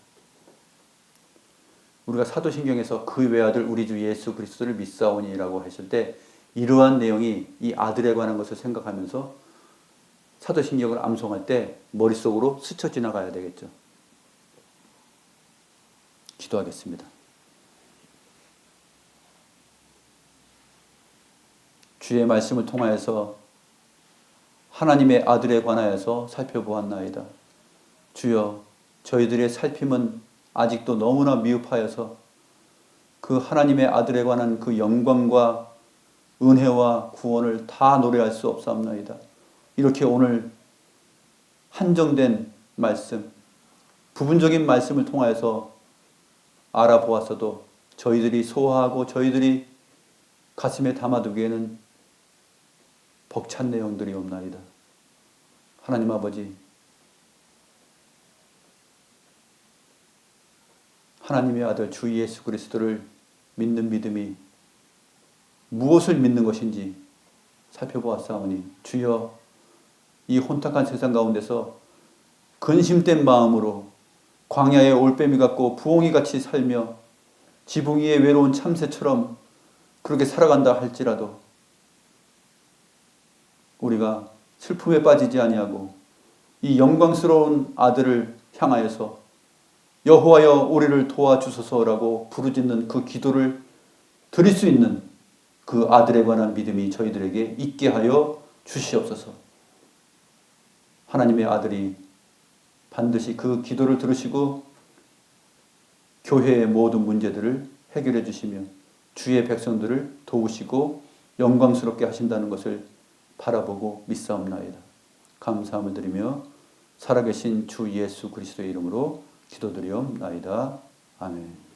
우리가 사도신경에서 그 외아들 우리 주 예수 그리스도를 믿사오니라고 했을 때 이러한 내용이 이 아들에 관한 것을 생각하면서 사도신경을 암송할 때 머릿속으로 스쳐 지나가야 되겠죠. 기도하겠습니다. 주의 말씀을 통하여서 하나님의 아들에 관하여서 살펴보았나이다. 주여, 저희들의 살핌은 아직도 너무나 미흡하여서 그 하나님의 아들에 관한 그 영광과 은혜와 구원을 다 노래할 수 없사옵나이다. 이렇게 오늘 한정된 말씀, 부분적인 말씀을 통하여서 알아보았어도 저희들이 소화하고 저희들이 가슴에 담아두기에는 벅찬 내용들이 없나이다. 하나님 아버지, 하나님의 아들 주 예수 그리스도를 믿는 믿음이 무엇을 믿는 것인지 살펴보았사오니 주여, 이 혼탁한 세상 가운데서 근심된 마음으로 광야의 올빼미 같고 부엉이 같이 살며 지붕 위의 외로운 참새처럼 그렇게 살아간다 할지라도 우리가 슬픔에 빠지지 아니하고 이 영광스러운 아들을 향하여서 여호와여 우리를 도와주소서라고 부르짖는 그 기도를 드릴 수 있는 그 아들에 관한 믿음이 저희들에게 있게 하여 주시옵소서. 하나님의 아들이 반드시 그 기도를 들으시고 교회의 모든 문제들을 해결해 주시며 주의 백성들을 도우시고 영광스럽게 하신다는 것을 바라보고 믿사옵나이다. 감사함을 드리며 살아계신 주 예수 그리스도의 이름으로 기도드리옵나이다. 아멘.